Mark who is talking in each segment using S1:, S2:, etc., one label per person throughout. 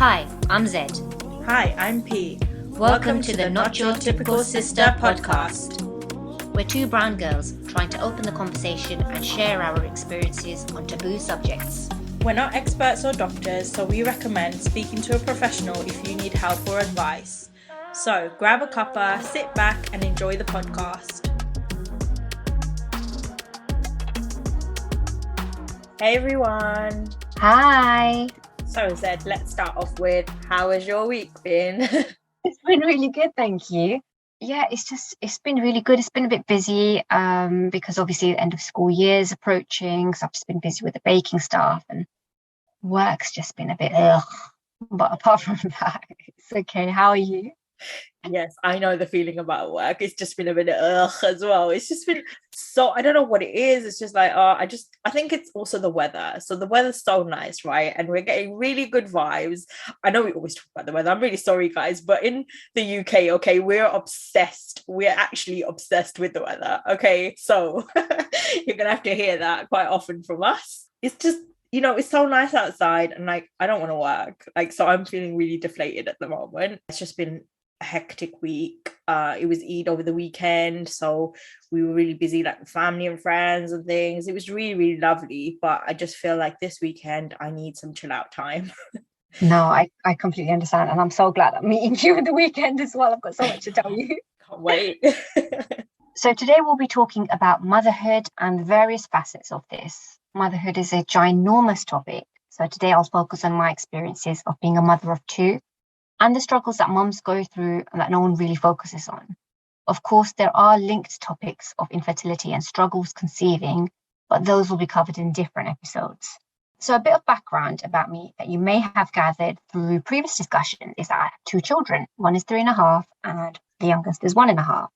S1: Hi, I'm Zed.
S2: Hi, I'm P.
S1: Welcome to the Not Your Typical Sister podcast. We're two brown girls trying to open the conversation and share our experiences on taboo subjects.
S2: We're not experts or doctors, so we recommend speaking to a professional if you need help or advice. So grab a cuppa, sit back and enjoy the podcast. Hey everyone.
S1: Hi.
S2: So Zed, let's start off with, how has your week been?
S3: It's been really good, thank you. Yeah, it's been really good. It's been a bit busy because obviously the end of school year is approaching. So I've just been busy with the baking stuff and work's just been a bit ugh. But apart from that, it's okay. How are you?
S2: Yes, I know the feeling about work. It's just been a bit ugh as well. It's just been so, I don't know what it is. It's just like, I think it's also the weather. So the weather's so nice, right? And we're getting really good vibes. I know we always talk about the weather. I'm really sorry, guys. But in the UK, okay, we're obsessed. We're actually obsessed with the weather. Okay, so you're going to have to hear that quite often from us. It's just, it's so nice outside and like, I don't want to work. Like, so I'm feeling really deflated at the moment. It's just been a hectic week. It was Eid over the weekend, so we were really busy, like with family and friends and things. It was really, really lovely, but I just feel like this weekend I need some chill out time.
S3: No, I completely understand, and I'm so glad I'm meeting you in the weekend as well. I've got so much to tell you.
S2: Can't wait.
S3: So today we'll be talking about motherhood and various facets of this. Motherhood is a ginormous topic, so today I'll focus on my experiences of being a mother of two and the struggles that mums go through and that no one really focuses on. Of course, there are linked topics of infertility and struggles conceiving, but those will be covered in different episodes. So a bit of background about me that you may have gathered through previous discussion is that I have two children. One is 3.5 and the youngest is 1.5.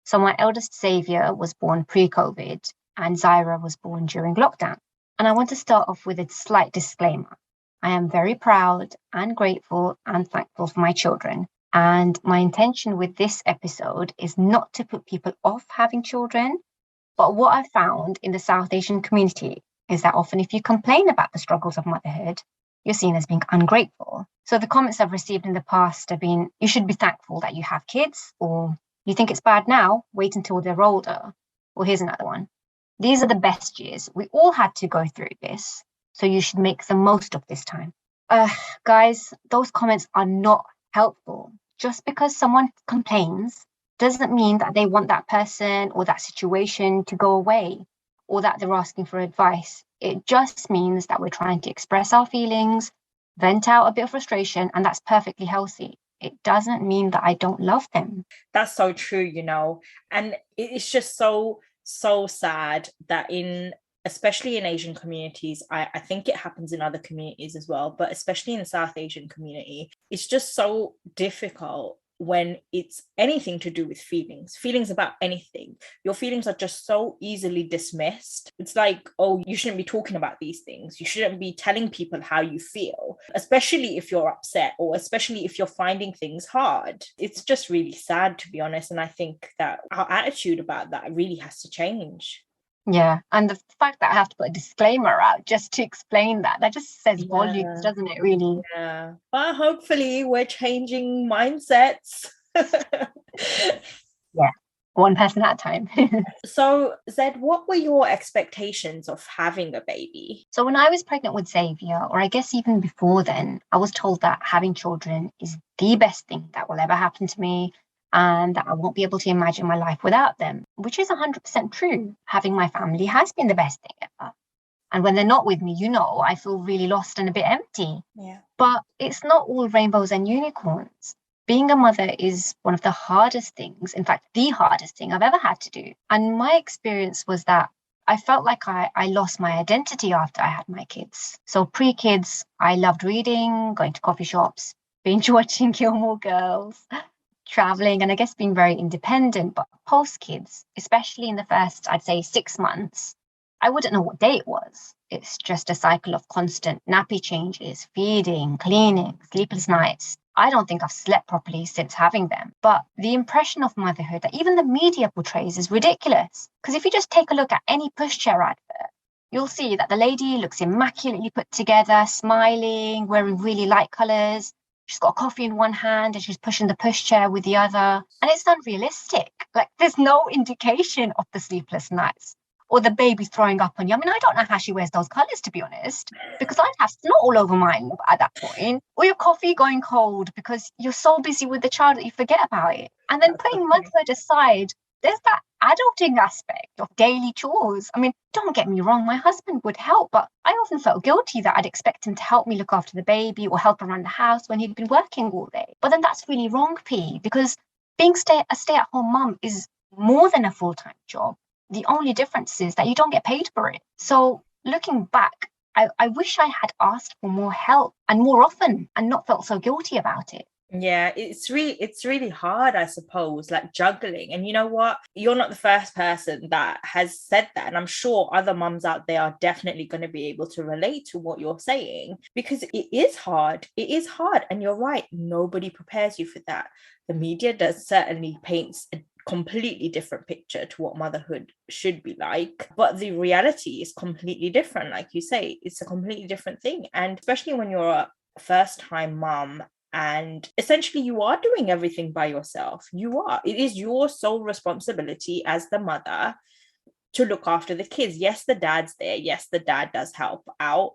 S3: So my eldest Xavier was born pre-COVID and Zaira was born during lockdown. And I want to start off with a slight disclaimer. I am very proud and grateful and thankful for my children. And my intention with this episode is not to put people off having children. But what I've found in the South Asian community is that often if you complain about the struggles of motherhood, you're seen as being ungrateful. So the comments I've received in the past have been, you should be thankful that you have kids, or you think it's bad now, wait until they're older. Or here's another one. These are the best years. We all had to go through this. So you should make the most of this time. Guys, those comments are not helpful. Just because someone complains doesn't mean that they want that person or that situation to go away or that they're asking for advice. It just means that we're trying to express our feelings, vent out a bit of frustration, and that's perfectly healthy. It doesn't mean that I don't love them.
S2: That's so true, and it's just so sad that especially in Asian communities, I think it happens in other communities as well, but especially in the South Asian community, it's just so difficult when it's anything to do with feelings about anything. Your feelings are just so easily dismissed. It's like, oh, you shouldn't be talking about these things. You shouldn't be telling people how you feel, especially if you're upset or especially if you're finding things hard. It's just really sad, to be honest. And I think that our attitude about that really has to change.
S3: Yeah, and the fact that I have to put a disclaimer out just to explain that just says volumes, doesn't it, really?
S2: Yeah, but hopefully we're changing mindsets.
S3: Yeah, one person at a time.
S2: So, Zed, what were your expectations of having a baby?
S3: So when I was pregnant with Xavier, or I guess even before then, I was told that having children is the best thing that will ever happen to me, and that I won't be able to imagine my life without them, which is 100% true. Having my family has been the best thing ever. And when they're not with me, I feel really lost and a bit empty.
S2: Yeah.
S3: But it's not all rainbows and unicorns. Being a mother is one of the hardest things, in fact, the hardest thing I've ever had to do. And my experience was that I felt like I lost my identity after I had my kids. So pre-kids, I loved reading, going to coffee shops, binge watching Gilmore Girls, traveling, and I guess being very independent. But post kids, especially in the first, I'd say 6 months, I wouldn't know what day it was. It's just a cycle of constant nappy changes, feeding, cleaning, sleepless nights. I don't think I've slept properly since having them. But the impression of motherhood that even the media portrays is ridiculous. Because if you just take a look at any pushchair advert, you'll see that the lady looks immaculately put together, smiling, wearing really light colours. She's got a coffee in one hand and she's pushing the pushchair with the other. And it's unrealistic. Like, there's no indication of the sleepless nights or the baby throwing up on you. I mean, I don't know how she wears those colours, to be honest, because I'd have snot all over mine at that point. Or your coffee going cold because you're so busy with the child that you forget about it. And then putting motherhood aside, there's that adulting aspect of daily chores. I mean, don't get me wrong, my husband would help, but I often felt guilty that I'd expect him to help me look after the baby or help around the house when he'd been working all day. But then that's really wrong, P, because being a stay-at-home mum is more than a full-time job. The only difference is that you don't get paid for it. So looking back, I wish I had asked for more help and more often and not felt so guilty about it.
S2: Yeah, it's really hard, I suppose, like juggling. And you know what? You're not the first person that has said that. And I'm sure other mums out there are definitely going to be able to relate to what you're saying, because it is hard. It is hard. And you're right. Nobody prepares you for that. The media does certainly paints a completely different picture to what motherhood should be like. But the reality is completely different. Like you say, it's a completely different thing. And especially when you're a first-time mum, and essentially you are doing everything by yourself. It is your sole responsibility as the mother to look after the kids. Yes, the dad's there. Yes, the dad does help out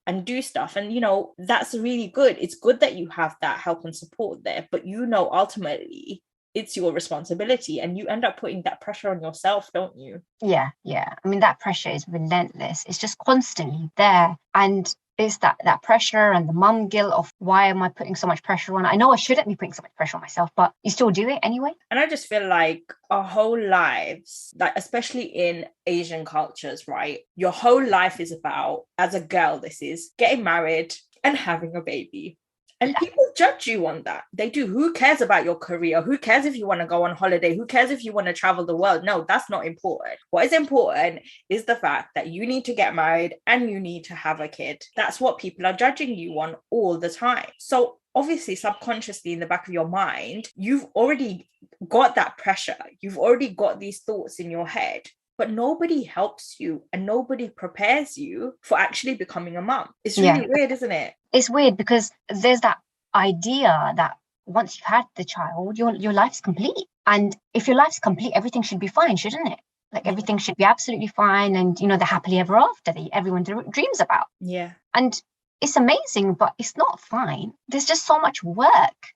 S2: and do stuff. And, that's really good. It's good that you have that help and support there. But, ultimately, it's your responsibility. And you end up putting that pressure on yourself, don't you?
S3: Yeah. I mean, that pressure is relentless. It's just constantly there. And it's that pressure and the mum guilt of why am I putting so much pressure on? I know I shouldn't be putting so much pressure on myself, but you still do it anyway.
S2: And I just feel like our whole lives, like especially in Asian cultures, right? Your whole life is about, as a girl, this is getting married and having a baby. And people judge you on that. They do. Who cares about your career? Who cares if you want to go on holiday? Who cares if you want to travel the world? No, that's not important. What is important is the fact that you need to get married and you need to have a kid. That's what people are judging you on all the time. So obviously, subconsciously in the back of your mind, you've already got that pressure. You've already got these thoughts in your head. But nobody helps you and nobody prepares you for actually becoming a mum. It's really weird, isn't it?
S3: It's weird because there's that idea that once you've had the child, your life's complete. And if your life's complete, everything should be fine, shouldn't it? Like everything should be absolutely fine. And, the happily ever after that everyone dreams about.
S2: Yeah.
S3: And it's amazing, but it's not fine. There's just so much work.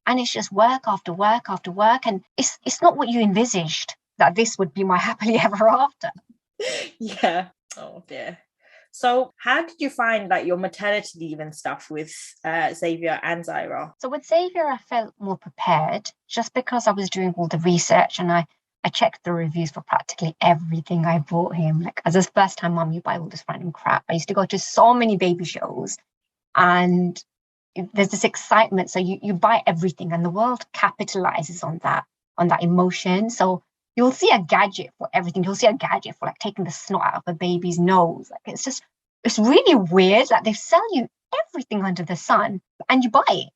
S3: And it's just work after work after work. And it's not what you envisaged, that this would be my happily ever after.
S2: Yeah. Oh dear. So how did you find like your maternity leave and stuff with Xavier and Zaira?
S3: So with Xavier, I felt more prepared just because I was doing all the research and I checked the reviews for practically everything I bought him. Like as a first time mum, you buy all this random crap. I used to go to so many baby shows and there's this excitement. So you buy everything and the world capitalizes on that emotion. So you'll see a gadget for everything. You'll see a gadget for like taking the snot out of a baby's nose. Like it's really weird. Like they sell you everything under the sun and you buy it.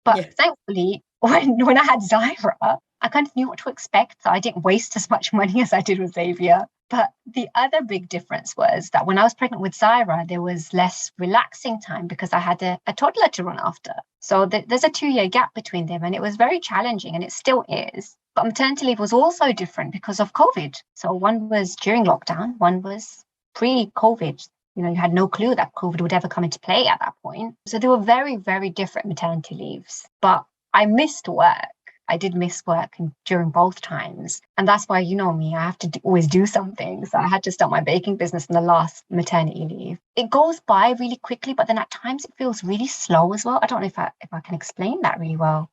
S3: But thankfully, when I had Zaira, I kind of knew what to expect. So I didn't waste as much money as I did with Xavier. But the other big difference was that when I was pregnant with Zaira, there was less relaxing time because I had a toddler to run after. So there's a 2-year gap between them and it was very challenging and it still is. But maternity leave was also different because of COVID. So one was during lockdown, one was pre-COVID. You had no clue that COVID would ever come into play at that point. So they were very, very different maternity leaves. But I missed work. I did miss work during both times. And that's why, me, I have to always do something. So I had to start my baking business in the last maternity leave. It goes by really quickly, but then at times it feels really slow as well. I don't know if I can explain that really well.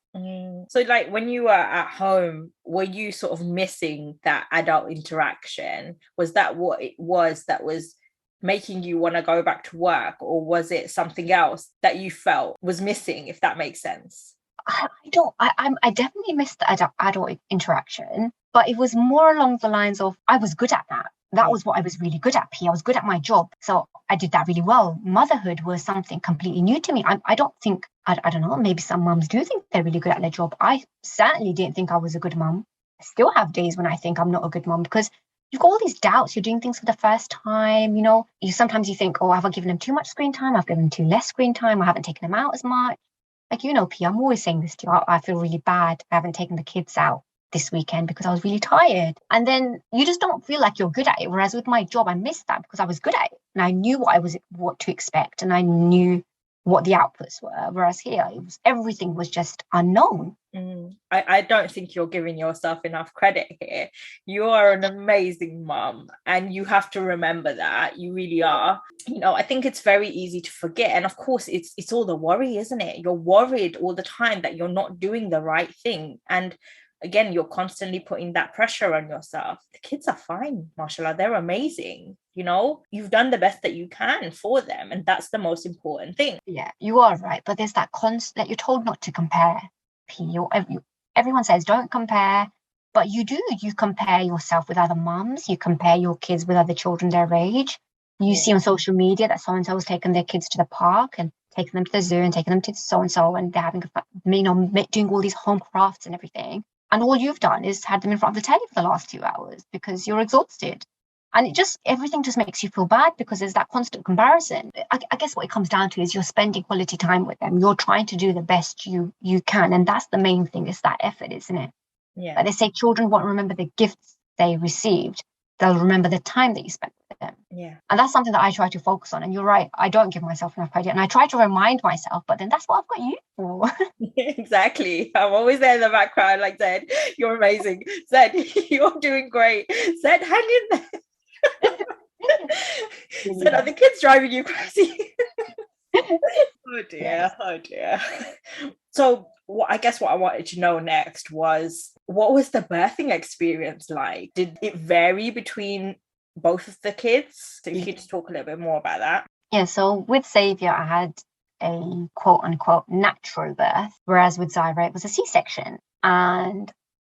S2: So like when you were at home, were you sort of missing that adult interaction? Was that what it was that was making you want to go back to work, or was it something else that you felt was missing, if that makes sense?
S3: I definitely missed the adult interaction, but it was more along the lines of I was good at that. That was what I was really good at, P. I was good at my job. So I did that really well. Motherhood was something completely new to me. I don't think, I don't know, maybe some mums do think they're really good at their job. I certainly didn't think I was a good mum. I still have days when I think I'm not a good mum because you've got all these doubts. You're doing things for the first time. You know, sometimes you think, oh, have I given them too much screen time? I've given them too less screen time. I haven't taken them out as much. Like, P, I'm always saying this to you. I feel really bad. I haven't taken the kids out this weekend because I was really tired. And then you just don't feel like you're good at it. Whereas with my job, I missed that because I was good at it and I knew what to expect, and I knew what the outputs were. Whereas here, everything was just unknown.
S2: I don't think you're giving yourself enough credit here. You are an amazing mum, and you have to remember that. You really are. I think it's very easy to forget. And of course, it's all the worry, isn't it? You're worried all the time that you're not doing the right thing. And again, you're constantly putting that pressure on yourself. The kids are fine, mashallah. They're amazing. You've done the best that you can for them, and that's the most important thing.
S3: Yeah, you are right. But there's that constant, you're told not to compare. Everyone says don't compare, but you do. You compare yourself with other mums. You compare your kids with other children their age. You see on social media that so-and-so has taken their kids to the park and taken them to the zoo and taken them to so-and-so, and they're having doing all these home crafts and everything. And all you've done is had them in front of the telly for the last 2 hours because you're exhausted. And everything just makes you feel bad because there's that constant comparison. I guess what it comes down to is you're spending quality time with them. You're trying to do the best you can. And that's the main thing, is that effort, isn't it?
S2: Yeah.
S3: Like they say children won't remember the gifts they received. They'll remember the time that you spent with them.
S2: Yeah.
S3: And that's something that I try to focus on. And you're right, I don't give myself enough credit. And I try to remind myself, but then that's what I've got you for.
S2: Exactly. I'm always there in the background, like, Zed, you're amazing. Zed, you're doing great. Zed, hang in there. Zed, are the kids driving you crazy? Oh dear. Yes. Oh dear. So I guess what I wanted to know next was, what was the birthing experience like? Did it vary between both of the kids? So you could just talk a little bit more about that.
S3: Yeah, so with Xavier, I had a quote unquote natural birth, whereas with Zyra, it was a C-section. And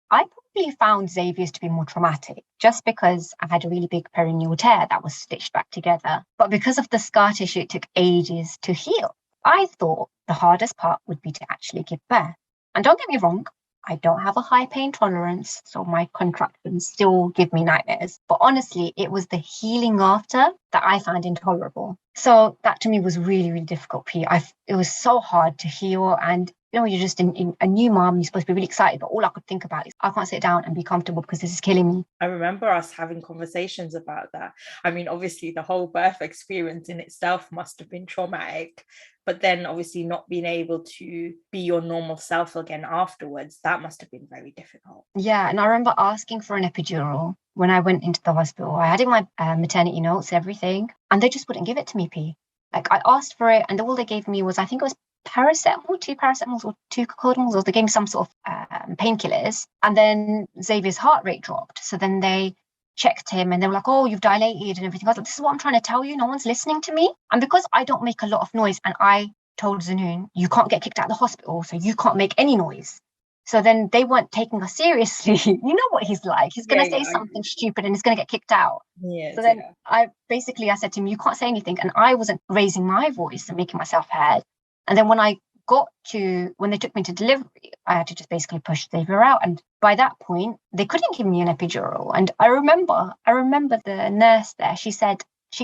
S3: I probably found Xavier's to be more traumatic just because I had a really big perineal tear that was stitched back together. But because of the scar tissue, it took ages to heal. I thought the hardest part would be to actually give birth. And don't get me wrong, I don't have a high pain tolerance, so my contractions still give me nightmares. But honestly, it was the healing after that I found intolerable. So that to me was really, really difficult, P. It was so hard to heal. And you're just in a new mom, you're supposed to be really excited, but all I could think about is I can't sit down and be comfortable because this is killing me.
S2: I remember us having conversations about that. I mean, obviously the whole birth experience in itself must have been traumatic, but then obviously not being able to be your normal self again afterwards, that must have been very difficult.
S3: Yeah, and I remember asking for an epidural when I went into the hospital. I had in my maternity notes, everything, and they just wouldn't give it to me, P. Like I asked for it and all they gave me was, I think it was two paracetamols or 2 cocodamals, or they gave me some sort of painkillers. And then Xavier's heart rate dropped. So then they checked him and they were like, oh, you've dilated and everything. I was like, this is what I'm trying to tell you. No one's listening to me. And because I don't make a lot of noise, and I told Zanoon, you can't get kicked out of the hospital, so you can't make any noise. So then they weren't taking us seriously. You know what he's like. He's going to say something stupid and he's going to get kicked out.
S2: Yes,
S3: so then I said to him, you can't say anything. And I wasn't raising my voice and making myself heard. And then when they took me to delivery, I had to just basically push Xavier out. And by that point, they couldn't give me an epidural. And I remember the nurse there, she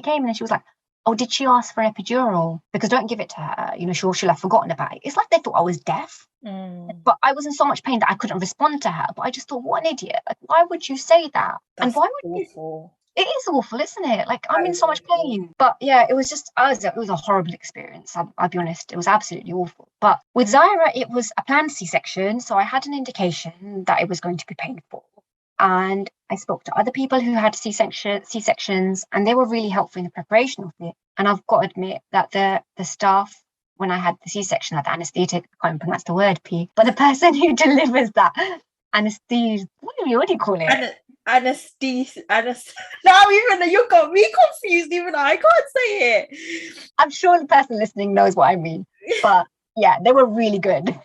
S3: came in and she was like, oh, did she ask for an epidural? Because don't give it to her. She'll have forgotten about it. It's like they thought I was deaf. But I was in so much pain that I couldn't respond to her. But I just thought, what an idiot. Like, why would you say that?
S2: That's
S3: and why would
S2: awful.
S3: It is awful, isn't it? Like, I'm in so much pain. But yeah, it was a horrible experience. I'll be honest. It was absolutely awful. But with Zyra, it was a planned C-section. So I had an indication that it was going to be painful. And I spoke to other people who had C-sections, and they were really helpful in the preparation of it. And I've got to admit that the staff, when I had the C-section, the anaesthetic, I can't pronounce the word, P, but the person who delivers that anaesthesia, what do you call it?
S2: Anesthesia. Now even you got me confused. Even I can't say it.
S3: I'm sure the person listening knows what I mean. But yeah, they were really good.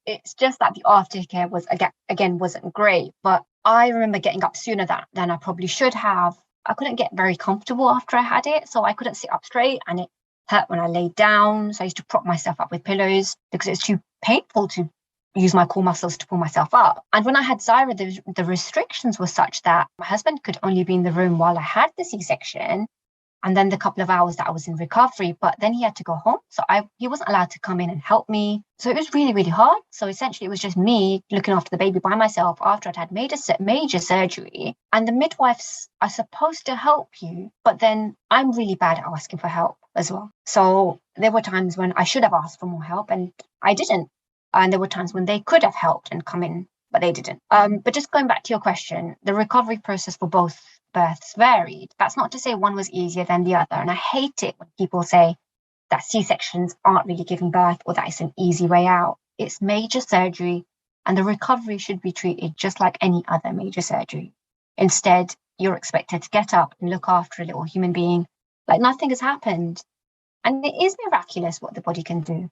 S3: It's just that the aftercare wasn't great. But I remember getting up sooner than I probably should have. I couldn't get very comfortable after I had it, so I couldn't sit up straight, and it hurt when I laid down. So I used to prop myself up with pillows because it's too painful to use my core muscles to pull myself up. And when I had Zyra, the restrictions were such that my husband could only be in the room while I had the C-section, and then the couple of hours that I was in recovery, but then he had to go home. So he wasn't allowed to come in and help me. So it was really, really hard. So essentially it was just me looking after the baby by myself after I'd had major surgery. And the midwives are supposed to help you, but then I'm really bad at asking for help as well. So there were times when I should have asked for more help and I didn't. And there were times when they could have helped and come in, but they didn't. But just going back to your question, the recovery process for both births varied. That's not to say one was easier than the other. And I hate it when people say that C-sections aren't really giving birth or that it's an easy way out. It's major surgery and the recovery should be treated just like any other major surgery. Instead, you're expected to get up and look after a little human being like nothing has happened. And it is miraculous what the body can do.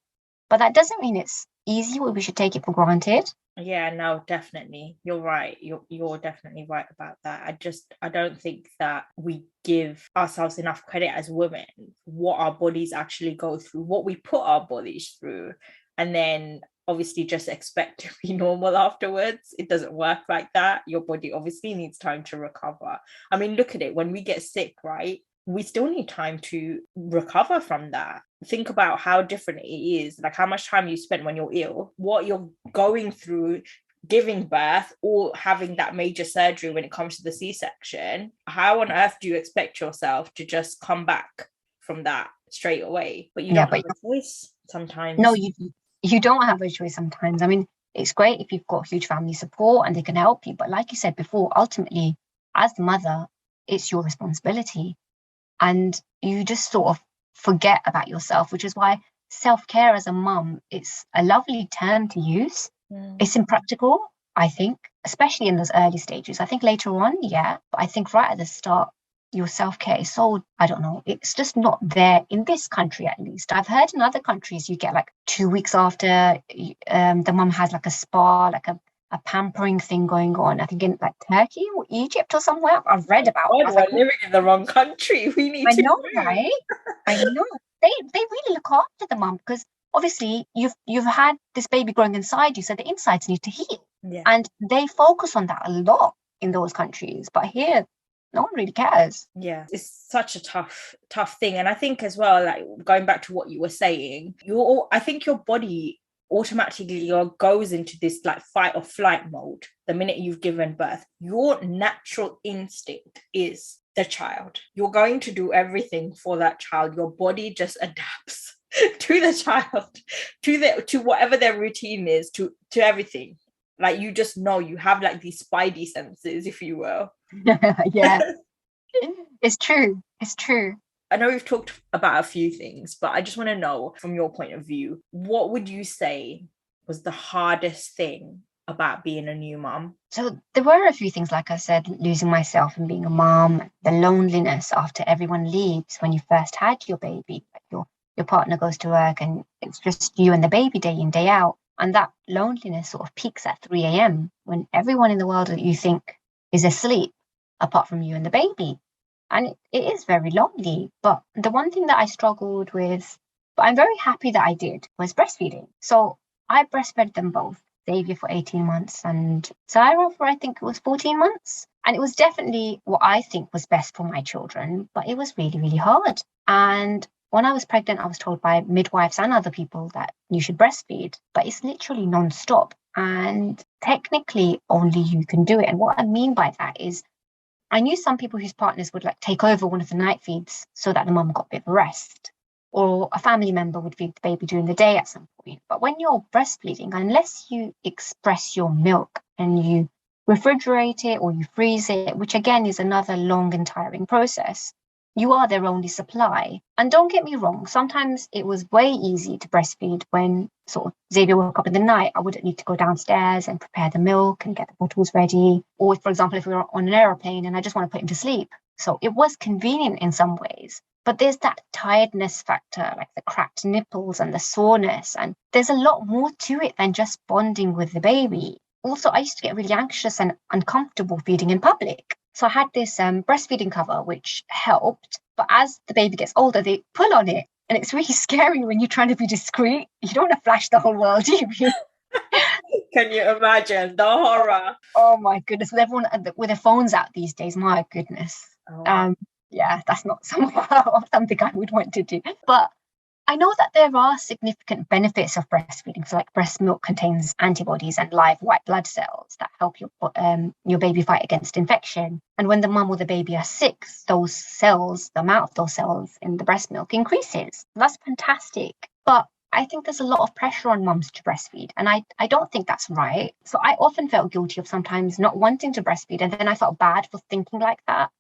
S3: But that doesn't mean it's easy or we should take it for granted.
S2: Yeah, no, definitely. You're right. You're definitely right about that. I don't think that we give ourselves enough credit as women, what our bodies actually go through, what we put our bodies through, and then obviously just expect to be normal afterwards. It doesn't work like that. Your body obviously needs time to recover. I mean, look at it. When we get sick, right? We still need time to recover from that. Think about how different it is, like how much time you spend when you're ill, what you're going through giving birth or having that major surgery when it comes to the C-section. How on earth do you expect yourself to just come back from that straight away? But you don't have a choice sometimes.
S3: No, you don't have a choice sometimes. I mean, it's great if you've got huge family support and they can help you. But like you said before, ultimately, as the mother, it's your responsibility. And you just sort of forget about yourself, which is why self-care as a mum, it's a lovely term to use. It's impractical, I think, especially in those early stages. I think later on, yeah, but I think right at the start, your self-care is so, I don't know, it's just not there in this country at least. I've heard in other countries you get like 2 weeks after the mum has like a spa, like a pampering thing going on. I think in like Turkey or Egypt or somewhere. I've read about.
S2: God, we're living in the wrong country. We need to
S3: know, right? I know. They really look after the mum because obviously you've had this baby growing inside you, so the insides need to heal.
S2: Yeah.
S3: And they focus on that a lot in those countries. But here, no one really cares.
S2: Yeah, it's such a tough thing. And I think as well, like going back to what you were saying, I think your body automatically goes into this like fight or flight mode the minute you've given birth. Your natural instinct is the child. You're going to do everything for that child. Your body just adapts to the child, to whatever their routine is, to everything. Like you just know, you have like these spidey senses, if you will.
S3: Yeah. It's true.
S2: I know we've talked about a few things, but I just want to know from your point of view, what would you say was the hardest thing about being a new mum?
S3: So there were a few things, like I said, losing myself and being a mum, the loneliness after everyone leaves when you first had your baby, like your partner goes to work and it's just you and the baby day in, day out. And that loneliness sort of peaks at 3 a.m. when everyone in the world that you think is asleep, apart from you and the baby. And it is very lonely. But the one thing that I struggled with, but I'm very happy that I did, was breastfeeding. So I breastfed them both, Xavier for 18 months and Zyra for, I think it was 14 months. And it was definitely what I think was best for my children, but it was really, really hard. And when I was pregnant, I was told by midwives and other people that you should breastfeed, but it's literally non-stop. And technically only you can do it. And what I mean by that is I knew some people whose partners would like take over one of the night feeds so that the mum got a bit of rest, or a family member would feed the baby during the day at some point. But when you're breastfeeding, unless you express your milk and you refrigerate it or you freeze it, which again is another long and tiring process, you are their only supply. And don't get me wrong, sometimes it was way easy to breastfeed when sort of Xavier woke up in the night. I wouldn't need to go downstairs and prepare the milk and get the bottles ready. Or for example, if we were on an aeroplane and I just want to put him to sleep. So it was convenient in some ways. But there's that tiredness factor, like the cracked nipples and the soreness. And there's a lot more to it than just bonding with the baby. Also, I used to get really anxious and uncomfortable feeding in public. So I had this breastfeeding cover, which helped. But as the baby gets older, they pull on it. And it's really scary when you're trying to be discreet. You don't want to flash the whole world, do you?
S2: Can you imagine the horror?
S3: Oh my goodness, with everyone with their phones out these days, my goodness.
S2: Oh,
S3: Yeah, that's not something I would want to do. But I know that there are significant benefits of breastfeeding. So, like breast milk contains antibodies and live white blood cells that help your baby fight against infection. And when the mum or the baby are sick, those cells, the amount of those cells in the breast milk increases. That's fantastic. But I think there's a lot of pressure on mums to breastfeed, and I don't think that's right. So I often felt guilty of sometimes not wanting to breastfeed, and then I felt bad for thinking like that.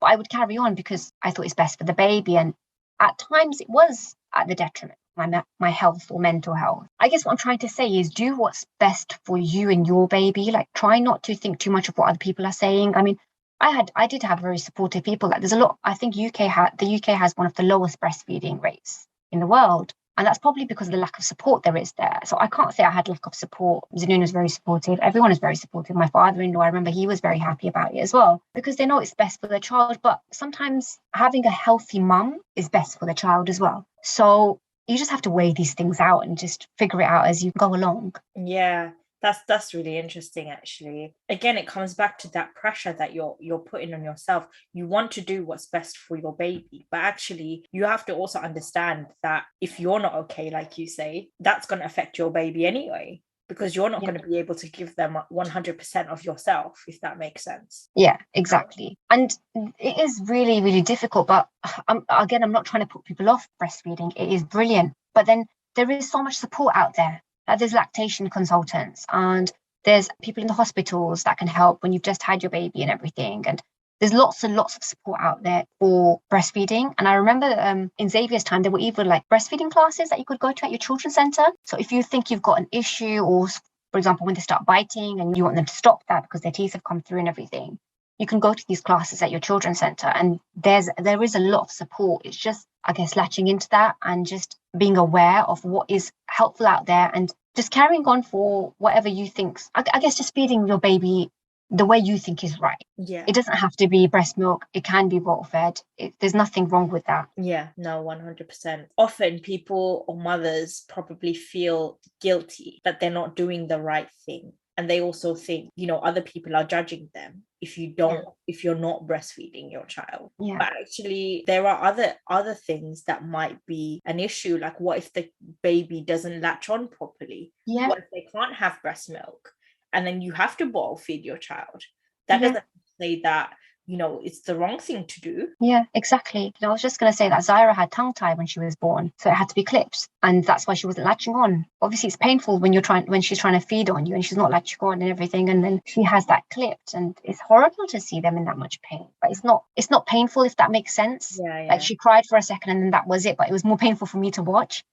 S3: But I would carry on because I thought it's best for the baby, and at times it was at the detriment of my health or mental health. I guess what I'm trying to say is do what's best for you and your baby. Like, try not to think too much of what other people are saying. I mean, I did have very supportive people. Like, there's a lot. I think the UK has one of the lowest breastfeeding rates in the world. And that's probably because of the lack of support there is there. So I can't say I had lack of support. Zanun was very supportive. Everyone is very supportive. My father-in-law, I remember he was very happy about it as well, because they know it's best for the child. But sometimes having a healthy mum is best for the child as well. So you just have to weigh these things out and just figure it out as you go along.
S2: yeah. That's really interesting, actually. Again, it comes back to that pressure that you're putting on yourself. You want to do what's best for your baby, but actually you have to also understand that if you're not okay, like you say, that's going to affect your baby anyway, because you're not going to be able to give them 100% of yourself, if that makes sense.
S3: Yeah, exactly. And it is really, really difficult. But I'm not trying to put people off breastfeeding. It is brilliant. But then there is so much support out there. There's lactation consultants, and there's people in the hospitals that can help when you've just had your baby and everything. And there's lots and lots of support out there for breastfeeding. And I remember in Xavier's time, there were even like breastfeeding classes that you could go to at your children's centre. So if you think you've got an issue, or for example, when they start biting and you want them to stop that because their teeth have come through and everything, you can go to these classes at your children's centre, and there is a lot of support. It's just, I guess, latching into that and just being aware of what is helpful out there and just carrying on for whatever you think. I guess just feeding your baby the way you think is right.
S2: Yeah.
S3: It doesn't have to be breast milk. It can be bottle fed. There's nothing wrong with that.
S2: Yeah, no, 100%. Often people or mothers probably feel guilty that they're not doing the right thing. And they also think, other people are judging them if you're not breastfeeding your child.
S3: Yeah.
S2: But actually there are other things that might be an issue. Like, what if the baby doesn't latch on properly?
S3: Yeah.
S2: What if they can't have breast milk and then you have to bottle feed your child? That doesn't say that it's the wrong thing to do.
S3: Yeah, exactly. I was just going to say that Zaira had tongue tie when she was born, so it had to be clipped, and that's why she wasn't latching on. Obviously, it's painful when she's trying to feed on you and she's not latching on and everything, and then she has that clipped, and it's horrible to see them in that much pain. But it's not painful, if that makes sense.
S2: Yeah.
S3: Like, she cried for a second and then that was it, but it was more painful for me to watch.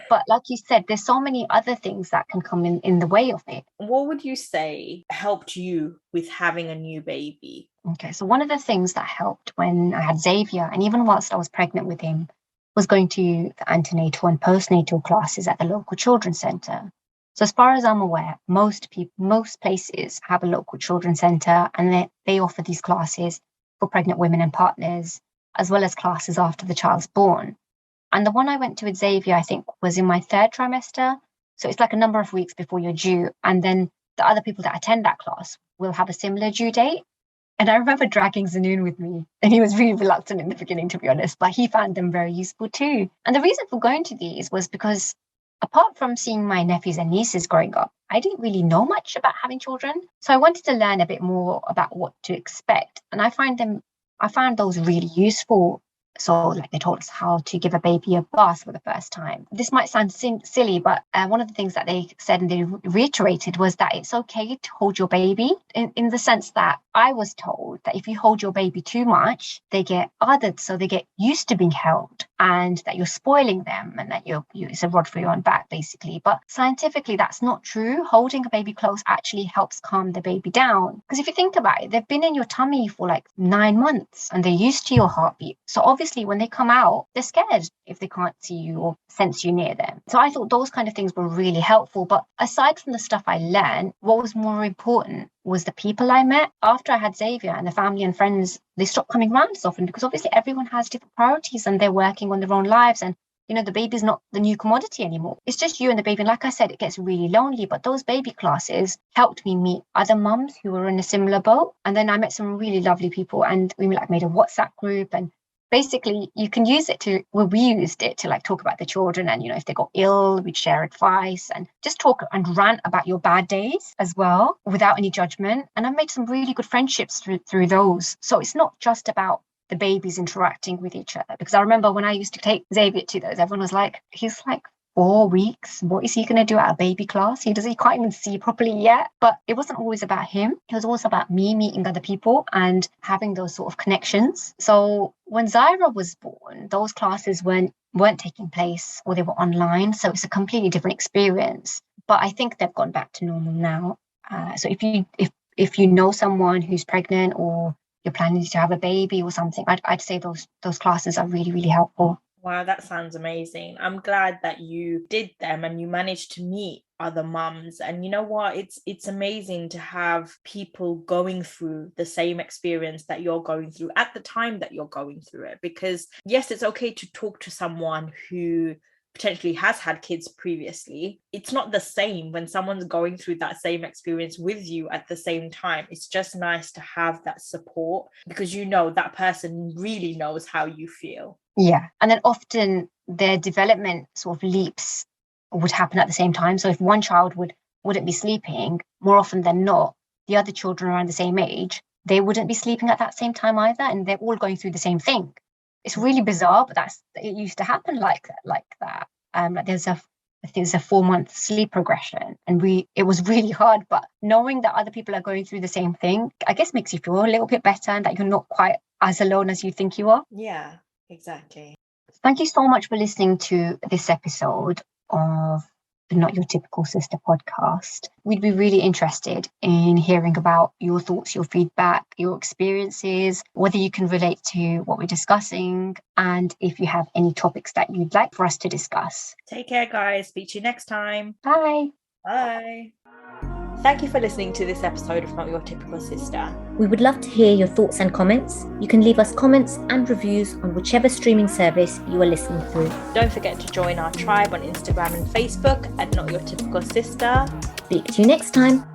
S3: But like you said, there's so many other things that can come in the way of it.
S2: What would you say helped you with having a new baby?
S3: Okay, so one of the things that helped when I had Xavier, and even whilst I was pregnant with him, was going to the antenatal and postnatal classes at the local children's centre. So as far as I'm aware, most places have a local children's centre, and they offer these classes for pregnant women and partners, as well as classes after the child's born. And the one I went to with Xavier, I think, was in my 3rd trimester. So it's like a number of weeks before you're due. And then the other people that attend that class will have a similar due date. And I remember dragging Zanun with me, and he was really reluctant in the beginning, to be honest, but he found them very useful too. And the reason for going to these was because, apart from seeing my nephews and nieces growing up, I didn't really know much about having children. So I wanted to learn a bit more about what to expect. And I found those really useful. So, like, they taught us how to give a baby a bath for the first time. This might sound silly, but one of the things that they said and they reiterated was that it's okay to hold your baby, in the sense that I was told that if you hold your baby too much, they get othered, so they get used to being held, and that you're spoiling them, and that it's a rod for your own back, basically. But scientifically, that's not true. Holding a baby close actually helps calm the baby down. Because if you think about it, they've been in your tummy for like 9 months, and they're used to your heartbeat. So obviously, when they come out, they're scared if they can't see you or sense you near them. So I thought those kind of things were really helpful. But aside from the stuff I learned, what was more important was the people I met. After I had Xavier, and the family and friends, they stopped coming around as often, because obviously everyone has different priorities and they're working on their own lives. And the baby's not the new commodity anymore. It's just you and the baby. And like I said, it gets really lonely. But those baby classes helped me meet other mums who were in a similar boat. And then I met some really lovely people, and we made a WhatsApp group. And basically, you can use it we used it to talk about the children, and if they got ill, we'd share advice and just talk and rant about your bad days as well, without any judgment. And I've made some really good friendships through those. So it's not just about the babies interacting with each other, because I remember when I used to take Xavier to those, everyone was like, he's 4 weeks, what is he going to do at a baby class? He can't even see properly yet. But it wasn't always about him. It was also about me meeting other people and having those sort of connections. So when Zaira was born, those classes weren't taking place, or they were online. So it's a completely different experience. But I think they've gone back to normal now. So if you know someone who's pregnant, or you're planning to have a baby or something, I'd say those classes are really, really helpful.
S2: Wow, that sounds amazing. I'm glad that you did them and you managed to meet other mums. And you know what? It's amazing to have people going through the same experience that you're going through at the time that you're going through it. Because yes, it's okay to talk to someone who potentially has had kids previously. It's not the same when someone's going through that same experience with you at the same time. It's just nice to have that support, because that person really knows how you feel.
S3: Yeah. And then often their development sort of leaps would happen at the same time. So if one child wouldn't be sleeping, more often than not, the other children around the same age, they wouldn't be sleeping at that same time either. And they're all going through the same thing. It's really bizarre, but it used to happen like that. There's a 4-month sleep progression, and it was really hard. But knowing that other people are going through the same thing, I guess makes you feel a little bit better, and that you're not quite as alone as you think you are.
S2: Yeah, exactly.
S3: Thank you so much for listening to this episode of the Not Your Typical Sister podcast. We'd be really interested in hearing about your thoughts, your feedback, your experiences, whether you can relate to what we're discussing, and if you have any topics that you'd like for us to discuss.
S2: Take care, guys. Speak to you next time.
S3: Bye.
S2: Bye. Thank you for listening to this episode of Not Your Typical Sister.
S1: We would love to hear your thoughts and comments. You can leave us comments and reviews on whichever streaming service you are listening through.
S2: Don't forget to join our tribe on Instagram and Facebook at Not Your Typical Sister.
S1: Speak to you next time.